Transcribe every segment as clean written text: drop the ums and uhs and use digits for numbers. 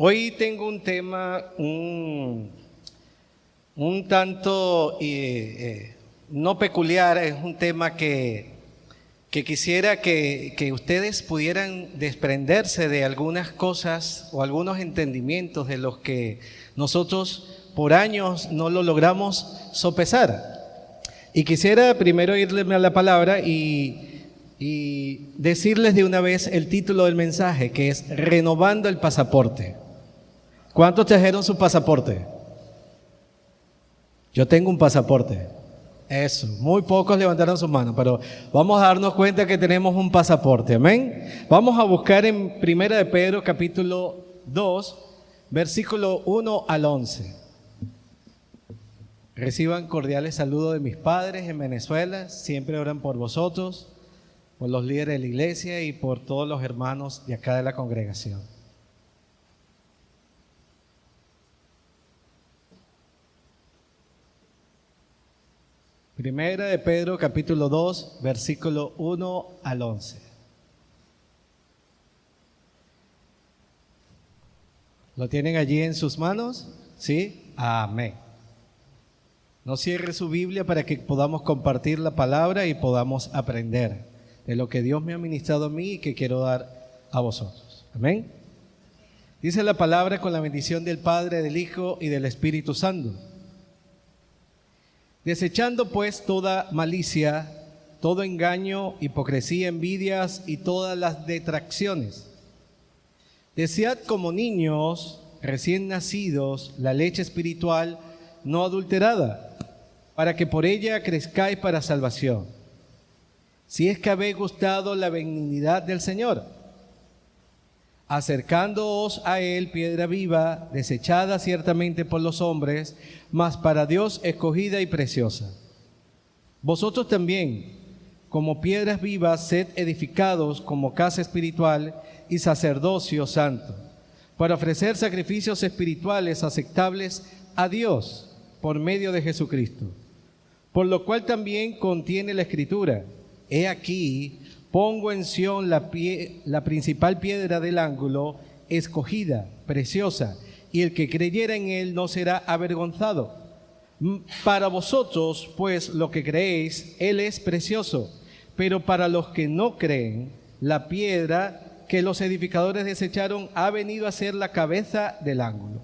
Hoy tengo un tema un tanto no peculiar, es un tema que quisiera que ustedes pudieran desprenderse de algunas cosas o algunos entendimientos de los que nosotros por años no lo logramos sopesar. Y quisiera primero irme a la palabra y decirles de una vez el título del mensaje, que es Renovando el Pasaporte. ¿Cuántos trajeron su pasaporte? Yo tengo un pasaporte. Eso, muy pocos levantaron sus manos, pero vamos a darnos cuenta que tenemos un pasaporte, amén. Vamos a buscar en 1 de Pedro capítulo 2, versículo 1 al 11. Reciban cordiales saludos de mis padres en Venezuela, siempre oran por vosotros, por los líderes de la iglesia y por todos los hermanos de acá de la congregación. Primera de Pedro, capítulo 2, versículo 1 al 11. ¿Lo tienen allí en sus manos? ¿Sí? Amén. No cierre su Biblia para que podamos compartir la palabra y podamos aprender de lo que Dios me ha ministrado a mí y que quiero dar a vosotros. Amén. Dice la palabra con la bendición del Padre, del Hijo y del Espíritu Santo. Desechando pues toda malicia, todo engaño, hipocresía, envidias y todas las detracciones. Desead como niños recién nacidos la leche espiritual no adulterada, para que por ella crezcáis para salvación, si es que habéis gustado la benignidad del Señor, acercándoos a Él piedra viva, desechada ciertamente por los hombres, mas para Dios escogida y preciosa. Vosotros también, como piedras vivas, sed edificados como casa espiritual y sacerdocio santo, para ofrecer sacrificios espirituales aceptables a Dios por medio de Jesucristo. Por lo cual también contiene la Escritura: He aquí, pongo en Sión la principal piedra del ángulo, escogida, preciosa, y el que creyera en él no será avergonzado. Para vosotros, pues, lo que creéis, él es precioso, pero para los que no creen, la piedra que los edificadores desecharon ha venido a ser la cabeza del ángulo,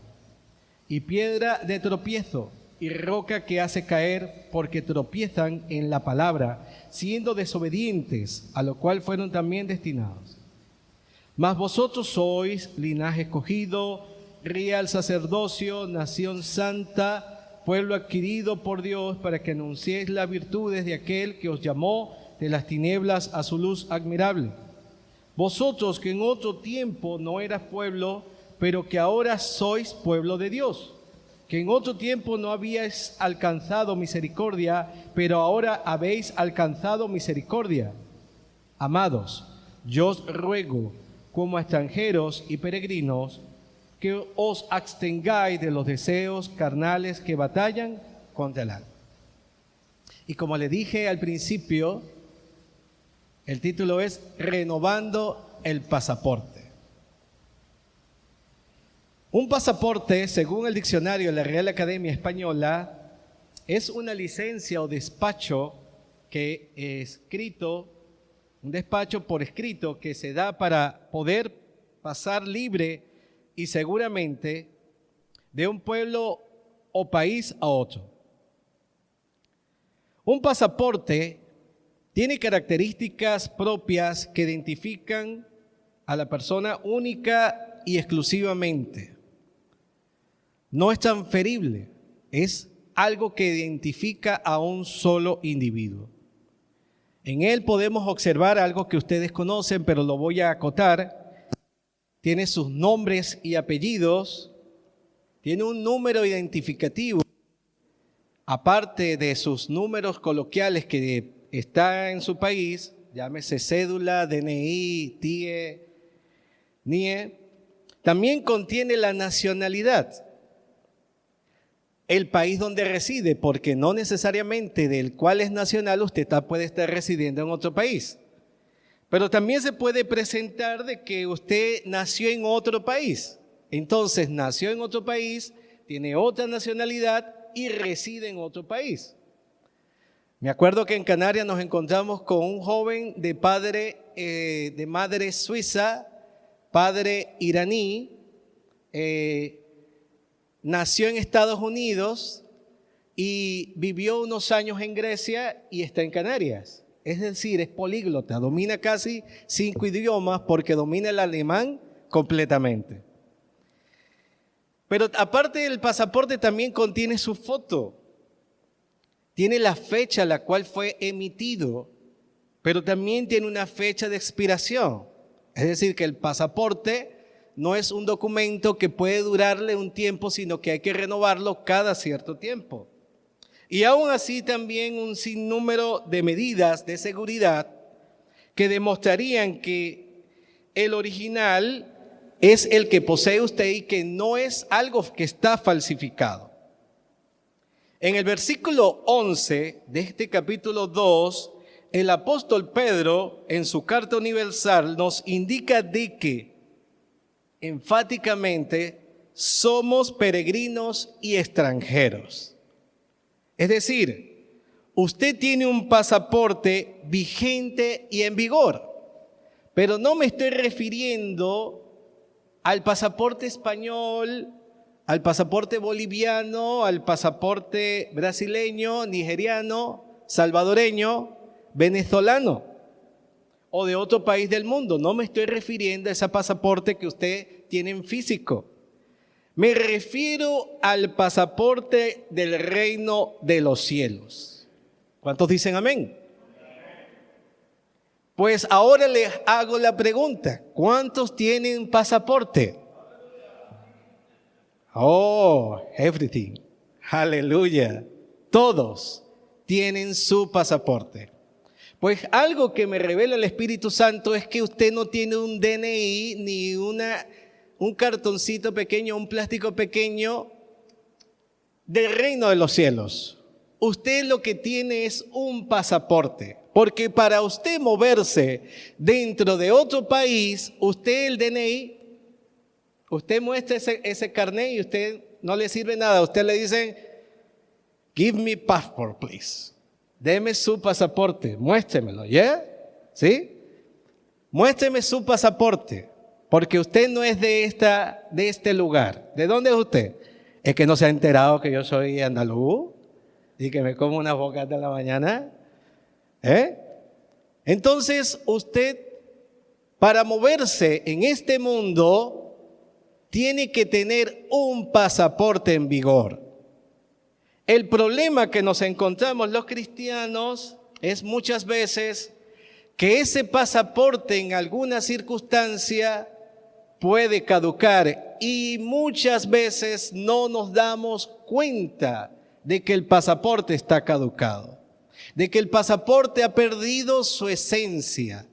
y piedra de tropiezo, y roca que hace caer, porque tropiezan en la palabra, siendo desobedientes, a lo cual fueron también destinados. Mas vosotros sois linaje escogido, real sacerdocio, nación santa, pueblo adquirido por Dios, para que anunciéis las virtudes de aquel que os llamó de las tinieblas a su luz admirable. Vosotros que en otro tiempo no eras pueblo, pero que ahora sois pueblo de Dios, que en otro tiempo no habíais alcanzado misericordia, pero ahora habéis alcanzado misericordia. Amados, yo os ruego, como extranjeros y peregrinos, que os abstengáis de los deseos carnales que batallan contra el alma. Y como le dije al principio, el título es Renovando el Pasaporte. Un pasaporte, según el diccionario de la Real Academia Española, es una licencia o despacho que un despacho por escrito que se da para poder pasar libre y seguramente de un pueblo o país a otro. Un pasaporte tiene características propias que identifican a la persona única y exclusivamente. No es transferible, es algo que identifica a un solo individuo. En él podemos observar algo que ustedes conocen, pero lo voy a acotar. Tiene sus nombres y apellidos, tiene un número identificativo, aparte de sus números coloquiales que está en su país, llámese cédula, DNI, TIE, NIE, también contiene la nacionalidad, el país donde reside, porque no necesariamente del cual es nacional usted puede estar residiendo en otro país. Pero también se puede presentar de que usted nació en otro país. Entonces nació en otro país, tiene otra nacionalidad y reside en otro país. Me acuerdo que en Canarias nos encontramos con un joven de madre suiza, padre iraní, nació en Estados Unidos y vivió unos años en Grecia y está en Canarias. Es decir, es políglota, domina casi 5 idiomas porque domina el alemán completamente. Pero aparte del pasaporte también contiene su foto. Tiene la fecha a la cual fue emitido, pero también tiene una fecha de expiración. Es decir, que el pasaporte no es un documento que puede durarle un tiempo, sino que hay que renovarlo cada cierto tiempo. Y aún así también un sinnúmero de medidas de seguridad que demostrarían que el original es el que posee usted y que no es algo que está falsificado. En el versículo 11 de este capítulo 2, el apóstol Pedro, en su carta universal, nos indica de que, enfáticamente, somos peregrinos y extranjeros. Es decir, usted tiene un pasaporte vigente y en vigor, pero no me estoy refiriendo al pasaporte español, al pasaporte boliviano, al pasaporte brasileño, nigeriano, salvadoreño, venezolano o de otro país del mundo. No me estoy refiriendo a ese pasaporte que usted tiene en físico. Me refiero al pasaporte del reino de los cielos. ¿Cuántos dicen amén? Pues ahora les hago la pregunta, ¿cuántos tienen pasaporte? Oh, everything. Aleluya. Todos tienen su pasaporte. Pues algo que me revela el Espíritu Santo es que usted no tiene un DNI ni un cartoncito pequeño, un plástico pequeño del reino de los cielos. Usted lo que tiene es un pasaporte. Porque para usted moverse dentro de otro país, usted el DNI, usted muestra ese carnet y usted no le sirve nada. Usted le dice, give me passport, please. Deme su pasaporte, muéstremelo, ¿ya? ¿Sí? Muéstreme su pasaporte, porque usted no es de este lugar. ¿De dónde es usted? ¿Es que no se ha enterado que yo soy andaluz y que me como unas bocas de la mañana? Entonces usted, para moverse en este mundo, tiene que tener un pasaporte en vigor. El problema que nos encontramos los cristianos es muchas veces que ese pasaporte en alguna circunstancia puede caducar y muchas veces no nos damos cuenta de que el pasaporte está caducado, de que el pasaporte ha perdido su esencia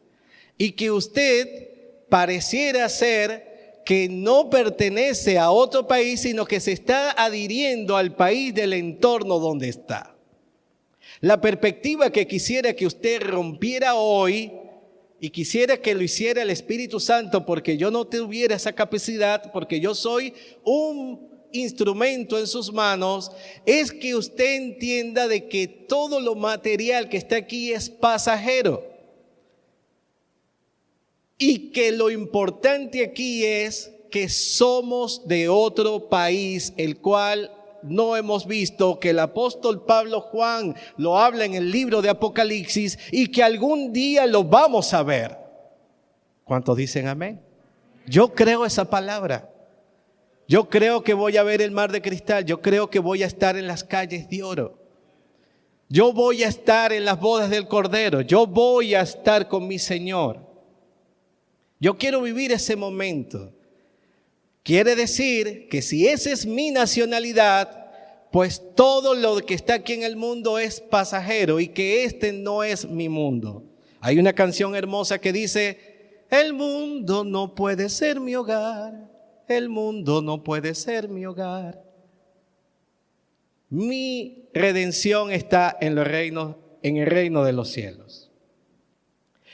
y que usted pareciera ser que no pertenece a otro país, sino que se está adhiriendo al país del entorno donde está. La perspectiva que quisiera que usted rompiera hoy y quisiera que lo hiciera el Espíritu Santo, porque yo no tuviera esa capacidad, porque yo soy un instrumento en sus manos, es que usted entienda de que todo lo material que está aquí es pasajero. Y que lo importante aquí es que somos de otro país, el cual no hemos visto, que el apóstol Pablo Juan lo habla en el libro de Apocalipsis y que algún día lo vamos a ver. ¿Cuántos dicen amén? Yo creo esa palabra. Yo creo que voy a ver el mar de cristal. Yo creo que voy a estar en las calles de oro. Yo voy a estar en las bodas del Cordero. Yo voy a estar con mi Señor. Yo quiero vivir ese momento. Quiere decir que si esa es mi nacionalidad, pues todo lo que está aquí en el mundo es pasajero y que este no es mi mundo. Hay una canción hermosa que dice, el mundo no puede ser mi hogar, el mundo no puede ser mi hogar. Mi redención está en el reino de los cielos.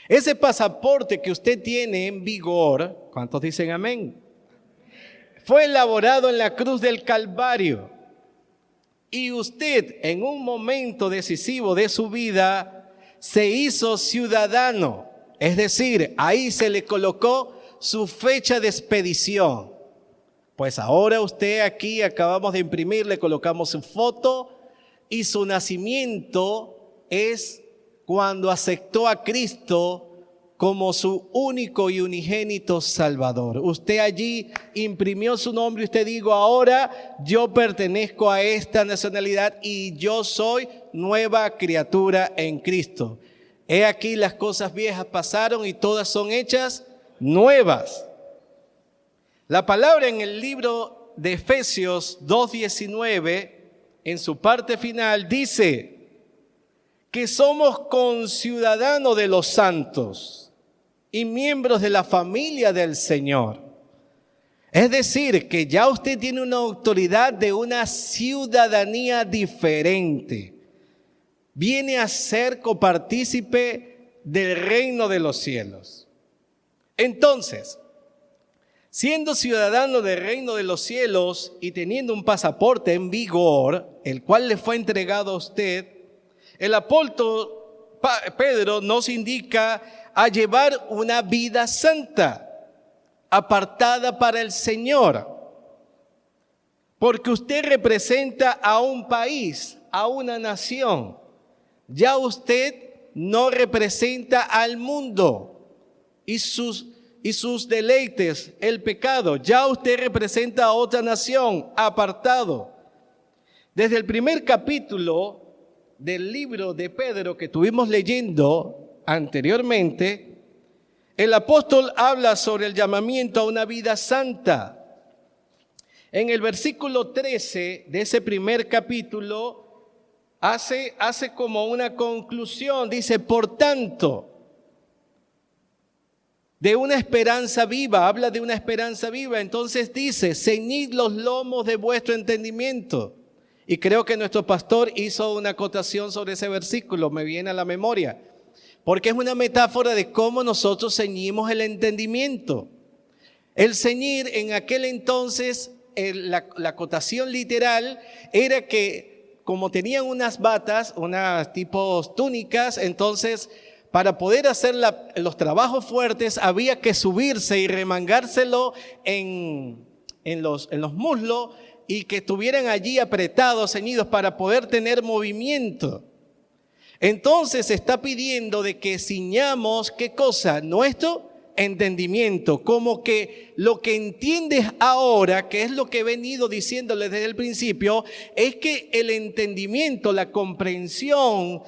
Ese pasaporte que usted tiene en vigor, ¿cuántos dicen amén? fue elaborado en la cruz del Calvario. Y usted, en un momento decisivo de su vida, se hizo ciudadano. Es decir, ahí se le colocó su fecha de expedición. Pues ahora usted aquí, acabamos de imprimir, le colocamos su foto y su nacimiento es cuando aceptó a Cristo como su único y unigénito Salvador. Usted allí imprimió su nombre y usted dijo, ahora yo pertenezco a esta nacionalidad y yo soy nueva criatura en Cristo. He aquí las cosas viejas pasaron y todas son hechas nuevas. La palabra en el libro de Efesios 2:19, en su parte final, dice que somos conciudadanos de los santos y miembros de la familia del Señor. Es decir, que ya usted tiene una autoridad de una ciudadanía diferente. Viene a ser copartícipe del reino de los cielos. Entonces, siendo ciudadano del reino de los cielos y teniendo un pasaporte en vigor, el cual le fue entregado a usted, el apóstol Pedro nos indica a llevar una vida santa, apartada para el Señor. Porque usted representa a un país, a una nación. Ya usted no representa al mundo y sus deleites, el pecado. Ya usted representa a otra nación, apartado. Desde el primer capítulo del libro de Pedro que estuvimos leyendo anteriormente, el apóstol habla sobre el llamamiento a una vida santa. En el versículo 13 de ese primer capítulo hace como una conclusión, dice, por tanto, de una esperanza viva, habla de una esperanza viva, entonces dice, ceñid los lomos de vuestro entendimiento. Y creo que nuestro pastor hizo una acotación sobre ese versículo, me viene a la memoria, porque es una metáfora de cómo nosotros ceñimos el entendimiento. El ceñir en aquel entonces, la acotación literal era que como tenían unas batas, unas tipos túnicas, entonces para poder hacer los trabajos fuertes había que subirse y remangárselo en los muslos y que estuvieran allí apretados, ceñidos para poder tener movimiento. Entonces se está pidiendo de que ciñamos, ¿qué cosa? Nuestro entendimiento, como que lo que entiendes ahora, que es lo que he venido diciéndole desde el principio, es que el entendimiento, la comprensión,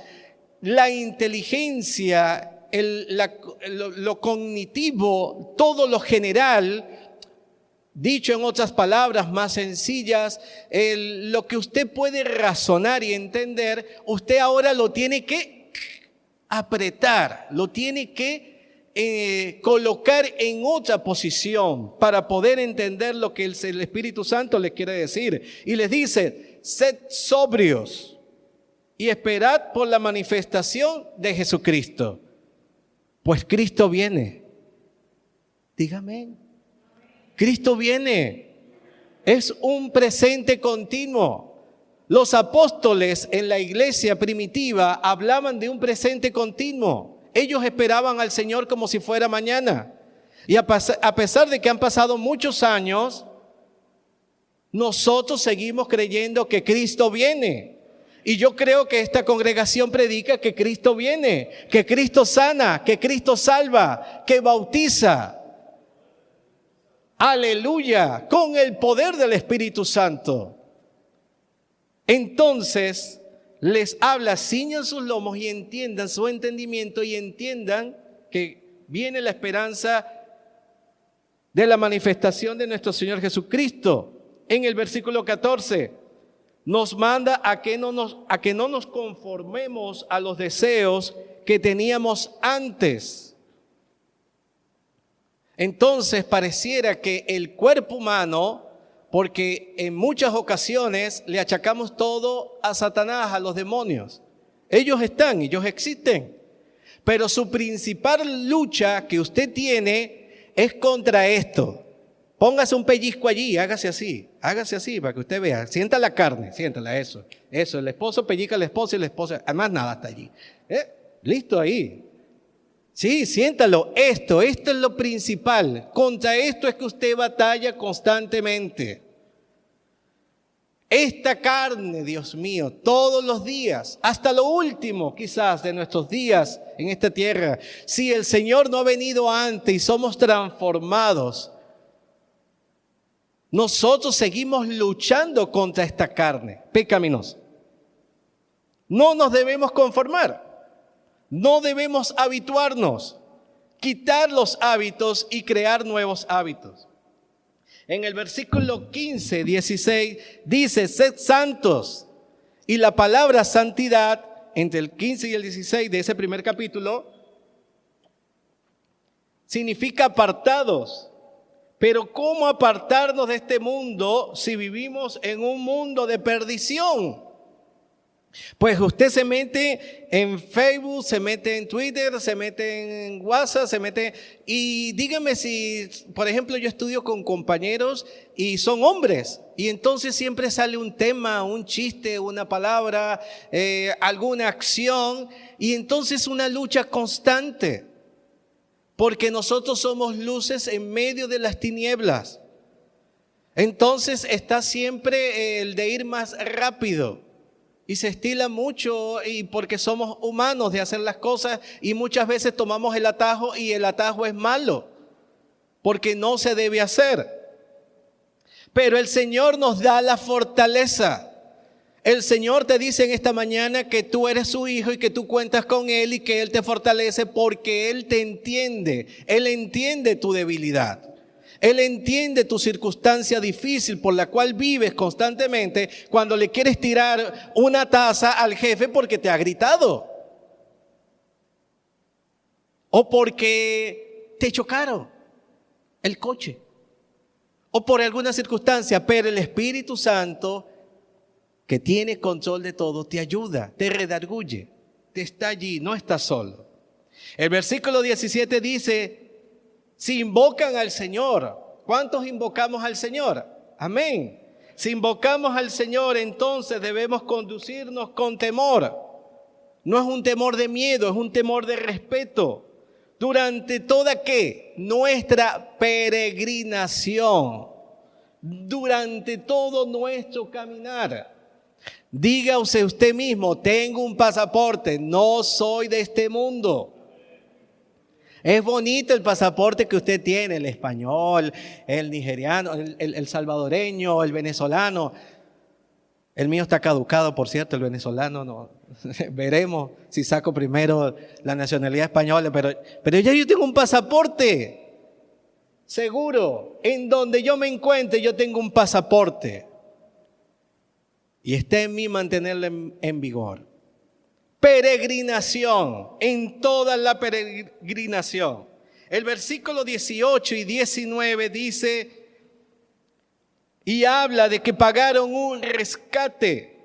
la inteligencia, lo cognitivo, todo lo general, dicho en otras palabras más sencillas, lo que usted puede razonar y entender, usted ahora lo tiene que apretar, lo tiene que colocar en otra posición para poder entender lo que el Espíritu Santo le quiere decir. Y les dice, sed sobrios y esperad por la manifestación de Jesucristo. Pues Cristo viene. Dígame. Cristo viene. Es un presente continuo. Los apóstoles en la iglesia primitiva hablaban de un presente continuo. Ellos esperaban al Señor como si fuera mañana. Y a pesar de que han pasado muchos años, nosotros seguimos creyendo que Cristo viene. Y yo creo que esta congregación predica que Cristo viene, que Cristo sana, que Cristo salva, que bautiza. Aleluya, con el poder del Espíritu Santo. Entonces les habla, ciñan sus lomos y entiendan su entendimiento y entiendan que viene la esperanza de la manifestación de nuestro Señor Jesucristo. En el versículo 14 nos manda a que no nos conformemos a los deseos que teníamos antes. Entonces pareciera que el cuerpo humano, porque en muchas ocasiones le achacamos todo a Satanás, a los demonios. Ellos están, ellos existen. Pero su principal lucha que usted tiene es contra esto. Póngase un pellizco allí, hágase así para que usted vea. Sienta la carne, siéntala, eso. El esposo pellizca a la esposa y la esposa, además nada hasta allí. Listo ahí. Sí, siéntalo. Esto es lo principal. Contra esto es que usted batalla constantemente. Esta carne, Dios mío, todos los días, hasta lo último quizás de nuestros días en esta tierra, si el Señor no ha venido antes y somos transformados, nosotros seguimos luchando contra esta carne pecaminosa. No nos debemos conformar. No debemos habituarnos, quitar los hábitos y crear nuevos hábitos. En el versículo 15, 16 dice, sed santos. Y la palabra santidad, entre el 15 y el 16 de ese primer capítulo, significa apartados. Pero ¿cómo apartarnos de este mundo si vivimos en un mundo de perdición? Pues usted se mete en Facebook, se mete en Twitter, se mete en WhatsApp, y dígame si, por ejemplo, yo estudio con compañeros y son hombres, y entonces siempre sale un tema, un chiste, una palabra, alguna acción, y entonces una lucha constante, porque nosotros somos luces en medio de las tinieblas. Entonces está siempre el de ir más rápido. Y se estila mucho y porque somos humanos de hacer las cosas y muchas veces tomamos el atajo y el atajo es malo porque no se debe hacer. Pero el Señor nos da la fortaleza. El Señor te dice en esta mañana que tú eres su hijo y que tú cuentas con Él y que Él te fortalece porque Él te entiende. Él entiende tu debilidad. Él entiende tu circunstancia difícil por la cual vives constantemente cuando le quieres tirar una taza al jefe porque te ha gritado. O porque te chocaron el coche. O por alguna circunstancia. Pero el Espíritu Santo, que tiene control de todo, te ayuda, te redarguye, te está allí, no estás solo. El versículo 17 dice, si invocan al Señor, ¿cuántos invocamos al Señor? Amén. Si invocamos al Señor, entonces debemos conducirnos con temor. No es un temor de miedo, es un temor de respeto. Durante toda ¿qué? Nuestra peregrinación. Durante todo nuestro caminar. Dígase usted mismo, tengo un pasaporte, no soy de este mundo. Es bonito el pasaporte que usted tiene, el español, el nigeriano, el salvadoreño, el venezolano. El mío está caducado, por cierto, el venezolano no. Veremos si saco primero la nacionalidad española, pero ya yo tengo un pasaporte. Seguro, en donde yo me encuentre, yo tengo un pasaporte. Y está en mí mantenerlo en vigor. Peregrinación, en toda la peregrinación. El versículo 18 y 19 dice, y habla de que pagaron un rescate,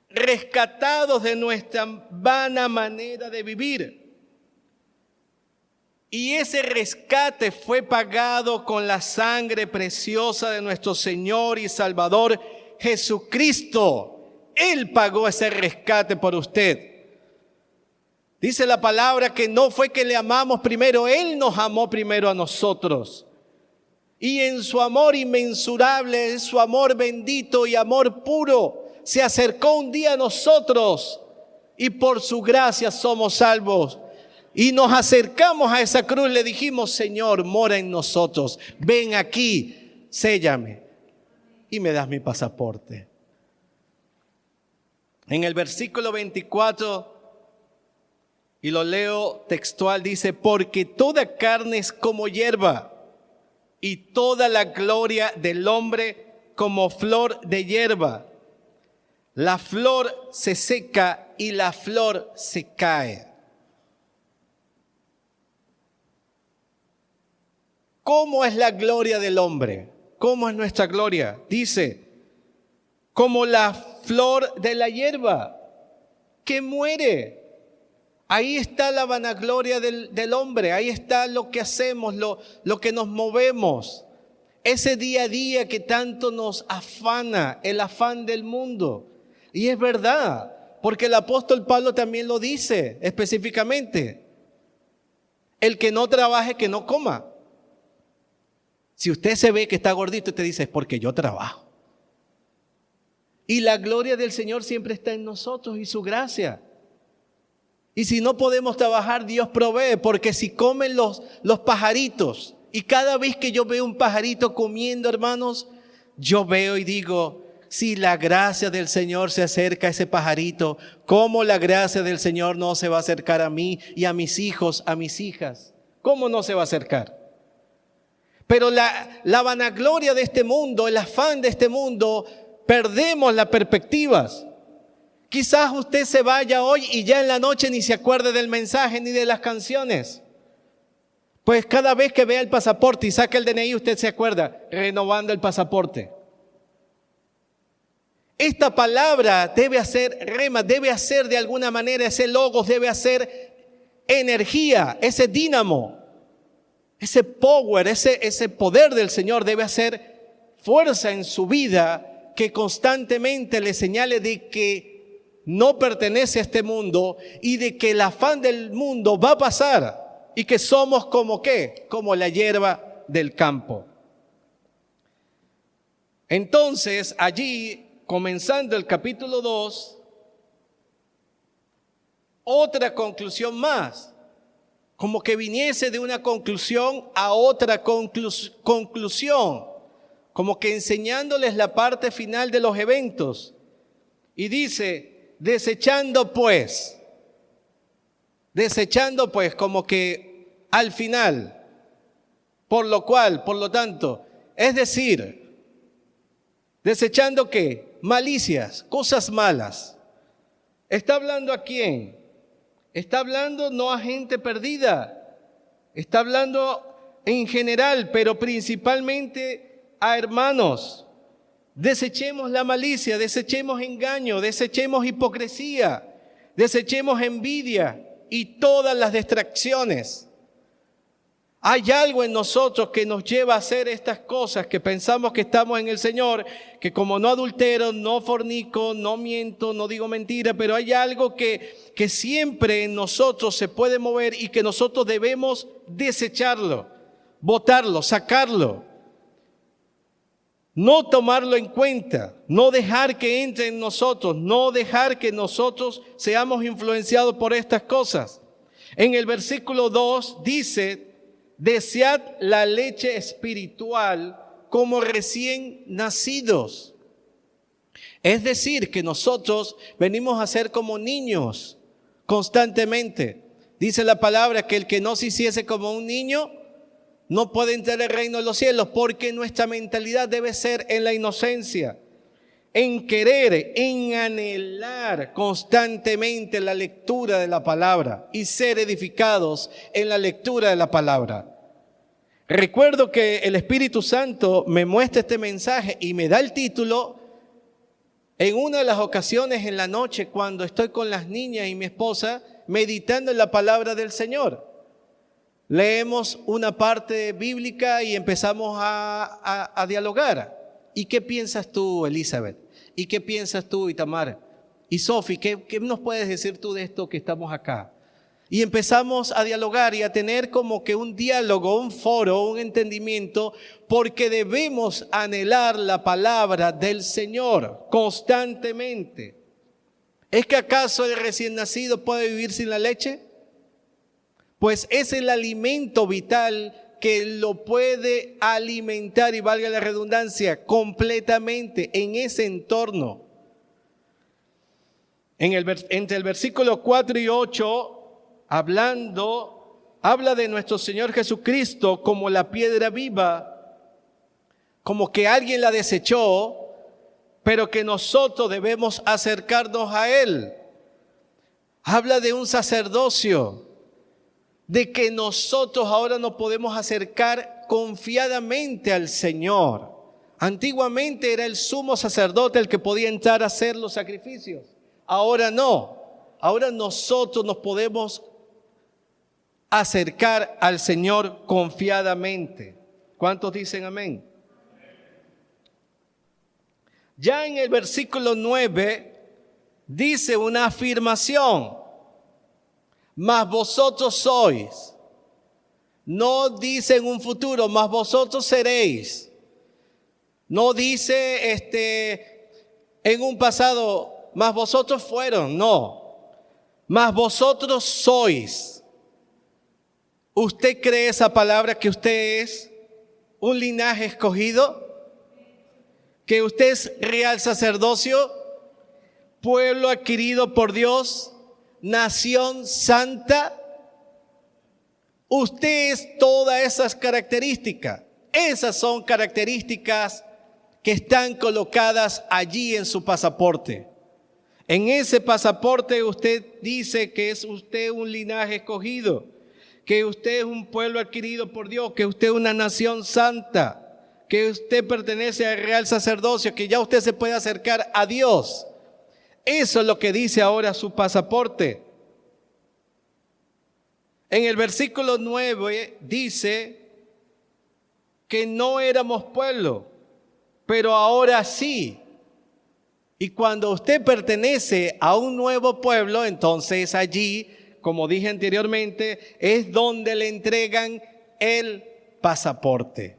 rescatados de nuestra vana manera de vivir. Y ese rescate fue pagado con la sangre preciosa de nuestro Señor y Salvador Jesucristo. Él pagó ese rescate por usted. Dice la palabra que no fue que le amamos primero, Él nos amó primero a nosotros. Y en su amor inmensurable, su amor bendito y amor puro, se acercó un día a nosotros y por su gracia somos salvos. Y nos acercamos a esa cruz, le dijimos, Señor, mora en nosotros, ven aquí, séllame y me das mi pasaporte. En el versículo 24, y lo leo textual, dice, porque toda carne es como hierba, y toda la gloria del hombre como flor de hierba. La flor se seca y la flor se cae. ¿Cómo es la gloria del hombre? ¿Cómo es nuestra gloria? Dice, como la flor de la hierba que muere. Ahí está la vanagloria del hombre, ahí está lo que hacemos, lo que nos movemos. ese día a día que tanto nos afana, el afán del mundo. Y es verdad, porque el apóstol Pablo también lo dice específicamente. El que no trabaje, que no coma. Si usted se ve que está gordito, usted dice, es porque yo trabajo. Y la gloria del Señor siempre está en nosotros y su gracia. Y si no podemos trabajar, Dios provee, porque si comen los pajaritos, y cada vez que yo veo un pajarito comiendo, hermanos, yo veo y digo, si la gracia del Señor se acerca a ese pajarito, ¿cómo la gracia del Señor no se va a acercar a mí y a mis hijos, a mis hijas? ¿Cómo no se va a acercar? Pero la vanagloria de este mundo, el afán de este mundo, perdemos las perspectivas. Quizás usted se vaya hoy y ya en la noche ni se acuerde del mensaje ni de las canciones. Pues cada vez que vea el pasaporte y saca el DNI, usted se acuerda, renovando el pasaporte. Esta palabra debe hacer rema, debe hacer de alguna manera, ese logos debe hacer energía, ese dínamo, ese power, ese poder del Señor debe hacer fuerza en su vida que constantemente le señale de que no pertenece a este mundo y de que el afán del mundo va a pasar. Y que somos como ¿qué? Como la hierba del campo. Entonces, allí, comenzando el capítulo 2, otra conclusión más. Como que viniese de una conclusión a otra conclusión. Como que enseñándoles la parte final de los eventos. Y dice, desechando pues, como que al final, por lo cual, por lo tanto, es decir, desechando ¿qué? Malicias, cosas malas. ¿Está hablando a quién? Está hablando no a gente perdida, está hablando en general, pero principalmente a hermanos. Desechemos la malicia, desechemos engaño, desechemos hipocresía, desechemos envidia y todas las distracciones. Hay algo en nosotros que nos lleva a hacer estas cosas, que pensamos que estamos en el Señor, que como no adultero, no fornico, no miento, no digo mentira, pero hay algo que siempre en nosotros se puede mover y que nosotros debemos desecharlo, botarlo, sacarlo. No tomarlo en cuenta, no dejar que entre en nosotros, no dejar que nosotros seamos influenciados por estas cosas. En el versículo 2 dice, desead la leche espiritual como recién nacidos. Es decir, que nosotros venimos a ser como niños constantemente. Dice la palabra que el que no se hiciese como un niño no puede entrar al reino de los cielos, porque nuestra mentalidad debe ser en la inocencia, en querer, en anhelar constantemente la lectura de la palabra y ser edificados en la lectura de la palabra. Recuerdo que el Espíritu Santo me muestra este mensaje y me da el título en una de las ocasiones en la noche cuando estoy con las niñas y mi esposa meditando en la palabra del Señor. Leemos una parte bíblica y empezamos a dialogar. ¿Y qué piensas tú, Elizabeth? ¿Y qué piensas tú, Itamar? Y Sofi, ¿qué nos puedes decir tú de esto que estamos acá? Y empezamos a dialogar y a tener como que un diálogo, un foro, un entendimiento, porque debemos anhelar la palabra del Señor constantemente. ¿Es que acaso el recién nacido puede vivir sin la leche? Pues es el alimento vital que lo puede alimentar, y valga la redundancia, completamente en ese entorno. Entre el versículo 4 y 8, habla de nuestro Señor Jesucristo como la piedra viva, como que alguien la desechó, pero que nosotros debemos acercarnos a Él. Habla de un sacerdocio, de que nosotros ahora nos podemos acercar confiadamente al Señor. Antiguamente era el sumo sacerdote el que podía entrar a hacer los sacrificios. Ahora no. Ahora nosotros nos podemos acercar al Señor confiadamente. ¿Cuántos dicen amén? Ya en el versículo 9 dice una afirmación: mas vosotros sois. No dice en un futuro, mas vosotros seréis. No dice en un pasado, mas vosotros fueron. No, mas vosotros sois. ¿Usted cree esa palabra, que usted es un linaje escogido? ¿Que usted es real sacerdocio? Pueblo adquirido por Dios, nación santa. Usted es todas esas características. Esas son características que están colocadas allí en su pasaporte. En ese pasaporte usted dice que es usted un linaje escogido, que usted es un pueblo adquirido por Dios, que usted es una nación santa, que usted pertenece al real sacerdocio, que ya usted se puede acercar a Dios. Eso es lo que dice ahora su pasaporte. En el versículo 9 dice que no éramos pueblo, pero ahora sí. Y cuando usted pertenece a un nuevo pueblo, entonces allí, como dije anteriormente, es donde le entregan el pasaporte.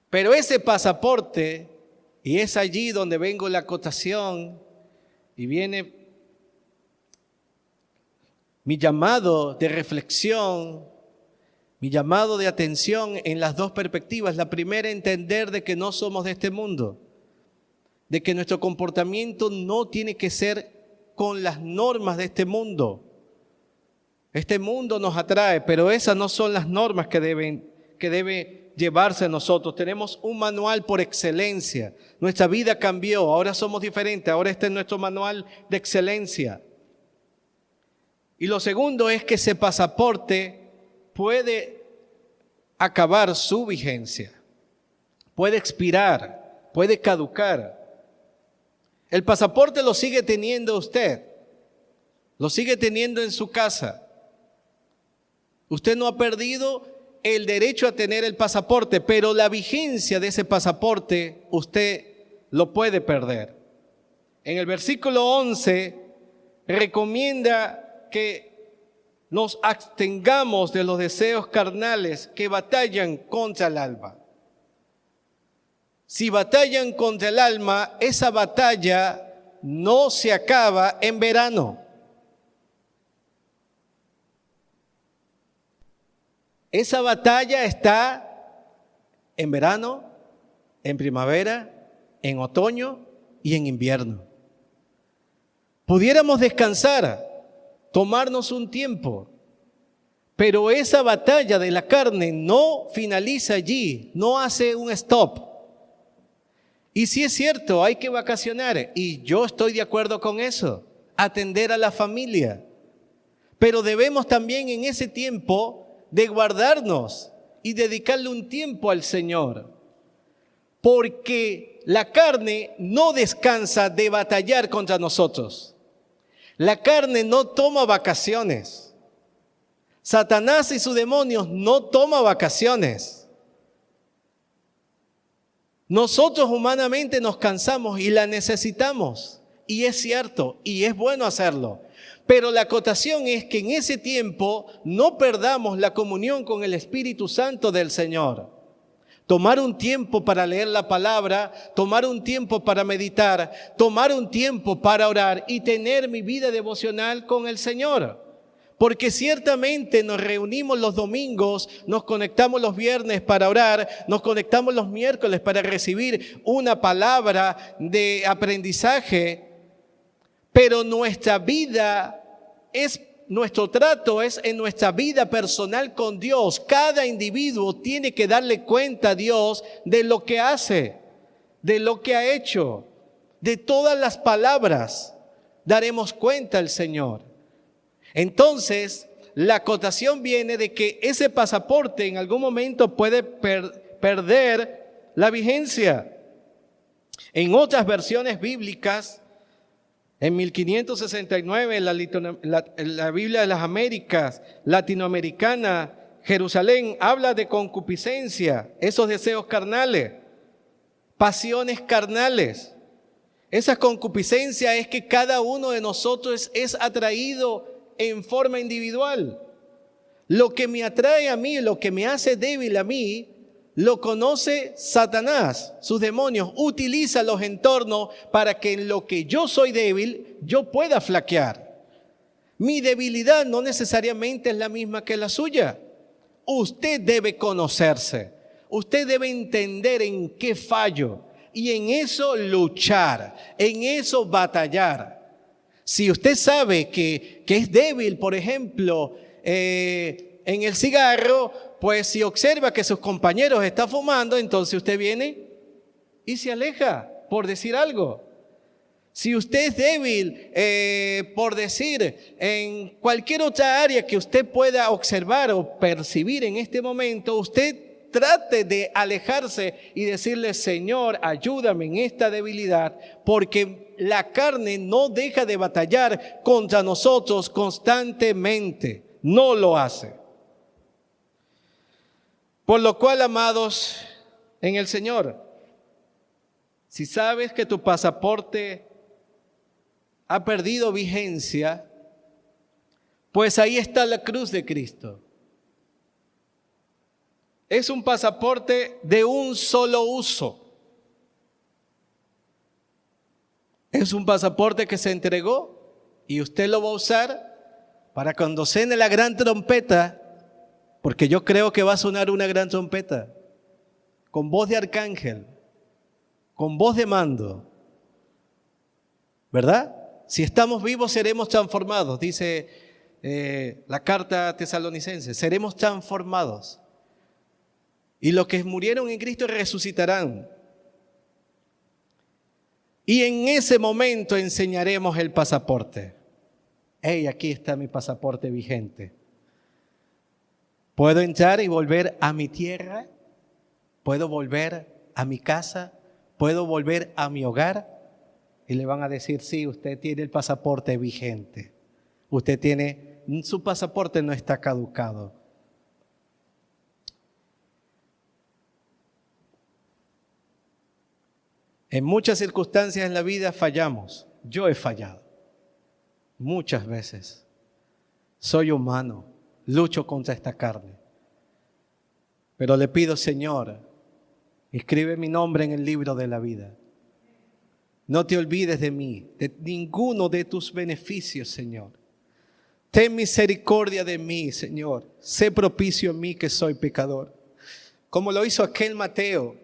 Pero ese pasaporte, y es allí donde vengo la acotación, y viene mi llamado de reflexión, mi llamado de atención en las dos perspectivas. La primera, entender de que no somos de este mundo, de que nuestro comportamiento no tiene que ser con las normas de este mundo. Este mundo nos atrae, pero esas no son las normas que debe llevarse a nosotros. Tenemos un manual por excelencia. Nuestra vida cambió, ahora somos diferentes, ahora este es nuestro manual de excelencia. Y lo segundo es que ese pasaporte puede acabar su vigencia, puede expirar, puede caducar. El pasaporte lo sigue teniendo usted, lo sigue teniendo en su casa. Usted no ha perdido el derecho a tener el pasaporte, pero la vigencia de ese pasaporte usted lo puede perder. En el versículo 11 recomienda que nos abstengamos de los deseos carnales que batallan contra el alma. Si batallan contra el alma, esa batalla no se acaba en verano. Esa batalla está en verano, en primavera, en otoño y en invierno. Pudiéramos descansar, tomarnos un tiempo, pero esa batalla de la carne no finaliza allí, no hace un stop. Y sí es cierto, hay que vacacionar, y yo estoy de acuerdo con eso, atender a la familia. Pero debemos también en ese tiempo de guardarnos y dedicarle un tiempo al Señor. Porque la carne no descansa de batallar contra nosotros. La carne no toma vacaciones. Satanás y sus demonios no toman vacaciones. Nosotros humanamente nos cansamos y la necesitamos. Y es cierto, y es bueno hacerlo. Pero la acotación es que en ese tiempo no perdamos la comunión con el Espíritu Santo del Señor. Tomar un tiempo para leer la palabra, tomar un tiempo para meditar, tomar un tiempo para orar y tener mi vida devocional con el Señor. Porque ciertamente nos reunimos los domingos, nos conectamos los viernes para orar, nos conectamos los miércoles para recibir una palabra de aprendizaje, pero nuestra vida nuestro trato es en nuestra vida personal con Dios. Cada individuo tiene que darle cuenta a Dios de lo que hace, de lo que ha hecho, de todas las palabras. Daremos cuenta al Señor. Entonces, la acotación viene de que ese pasaporte en algún momento puede perder la vigencia. En otras versiones bíblicas, en 1569, la Biblia de las Américas, latinoamericana, Jerusalén, habla de concupiscencia, esos deseos carnales. pasiones carnales. Esa concupiscencia es que cada uno de nosotros es atraído en forma individual. Lo que me atrae a mí, lo que me hace débil a mí, lo conoce Satanás. Sus demonios utilizan los entornos para que en lo que yo soy débil, yo pueda flaquear. Mi debilidad no necesariamente es la misma que la suya. Usted debe conocerse. Usted debe entender en qué fallo y en eso luchar, en eso batallar. Si usted sabe que es débil, por ejemplo, en el cigarro, pues si observa que sus compañeros están fumando, entonces usted viene y se aleja, por decir algo. Si usted es débil, por decir, en cualquier otra área que usted pueda observar o percibir en este momento, usted trate de alejarse y decirle: Señor, ayúdame en esta debilidad, porque la carne no deja de batallar contra nosotros constantemente, no lo hace. Por lo cual, amados en el Señor, si sabes que tu pasaporte ha perdido vigencia, pues ahí está la cruz de Cristo. Es un pasaporte de un solo uso. Es un pasaporte que se entregó y usted lo va a usar para cuando suene la gran trompeta, porque yo creo que va a sonar una gran trompeta, con voz de arcángel, con voz de mando, ¿verdad? Si estamos vivos seremos transformados, dice la carta tesalonicense, seremos transformados. Y los que murieron en Cristo resucitarán. Y en ese momento enseñaremos el pasaporte. Hey, aquí está mi pasaporte vigente. ¿Puedo entrar y volver a mi tierra? ¿Puedo volver a mi casa? ¿Puedo volver a mi hogar? Y le van a decir: sí, usted tiene el pasaporte vigente. Usted tiene, su pasaporte no está caducado. En muchas circunstancias en la vida fallamos. Yo he fallado muchas veces. Soy humano, lucho contra esta carne. Pero le pido: Señor, escribe mi nombre en el libro de la vida. No te olvides de mí, de ninguno de tus beneficios, Señor. Ten misericordia de mí, Señor. Sé propicio en mí, que soy pecador. Como lo hizo aquel Mateo.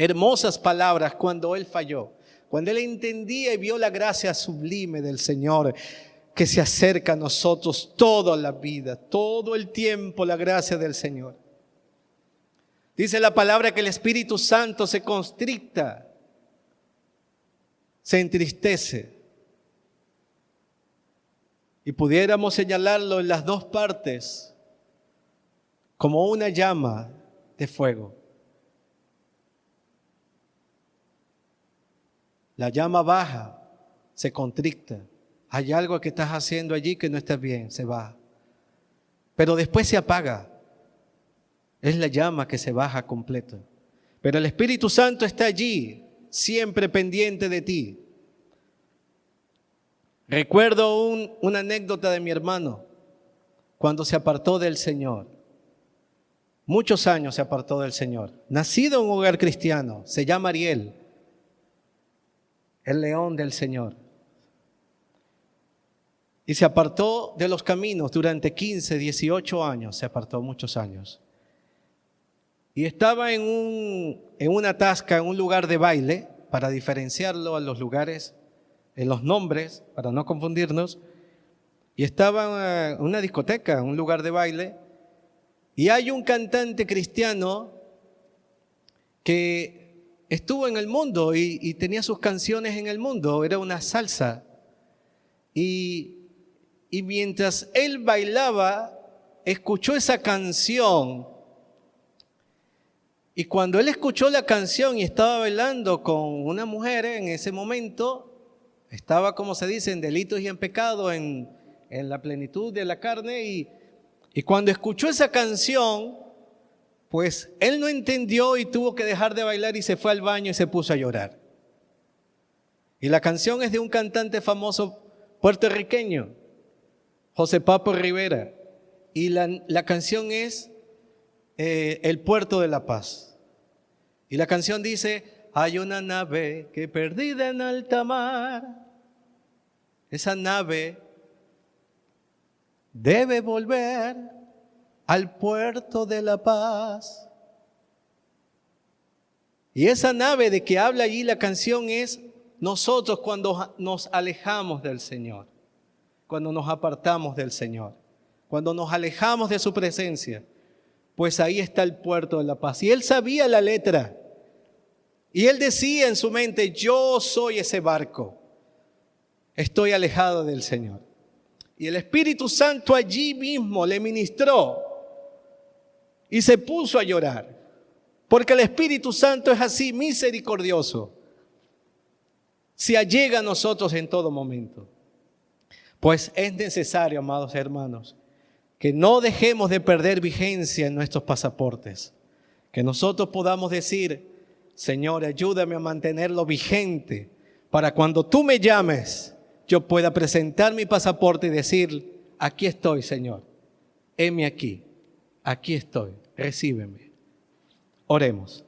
Hermosas palabras cuando él falló, cuando él entendía y vio la gracia sublime del Señor que se acerca a nosotros toda la vida, todo el tiempo, la gracia del Señor. Dice la palabra que el Espíritu Santo se constricta, se entristece. Y pudiéramos señalarlo en las dos partes como una llama de fuego. La llama baja, se contricta. Hay algo que estás haciendo allí que no está bien, se va. Pero después se apaga. Es la llama que se baja completa. Pero el Espíritu Santo está allí, siempre pendiente de ti. Recuerdo una anécdota de mi hermano, cuando se apartó del Señor. Muchos años se apartó del Señor. Nacido en un hogar cristiano, se llama Ariel. El león del Señor. Y se apartó de los caminos durante 15, 18 años, se apartó muchos años. Y estaba en una tasca, en un lugar de baile, para diferenciarlo a los lugares, en los nombres, para no confundirnos. Y estaba en una discoteca, un lugar de baile, y hay un cantante cristiano que estuvo en el mundo y tenía sus canciones en el mundo, era una salsa. Y mientras él bailaba, escuchó esa canción. Y cuando él escuchó la canción y estaba bailando con una mujer en ese momento, estaba, como se dice, en delitos y en pecado, en la plenitud de la carne. Y cuando escuchó esa canción, Pues él no entendió y tuvo que dejar de bailar y se fue al baño y se puso a llorar. Y la canción es de un cantante famoso puertorriqueño, José Papo Rivera. Y la canción es El Puerto de la Paz. Y la canción dice: hay una nave que perdida en alta mar. Esa nave debe volver al puerto de la paz. Y esa nave de que habla allí la canción es nosotros cuando nos alejamos del Señor, cuando nos apartamos del Señor, cuando nos alejamos de su presencia, pues ahí está el puerto de la paz. Y él sabía la letra. Y él decía en su mente: yo soy ese barco, estoy alejado del Señor. Y el Espíritu Santo allí mismo le ministró y se puso a llorar, porque el Espíritu Santo es así misericordioso, se allega a nosotros en todo momento. Pues es necesario, amados hermanos, que no dejemos de perder vigencia en nuestros pasaportes, que nosotros podamos decir: Señor, ayúdame a mantenerlo vigente para cuando tú me llames, yo pueda presentar mi pasaporte y decir: aquí estoy, Señor, heme aquí estoy, recíbeme. Oremos.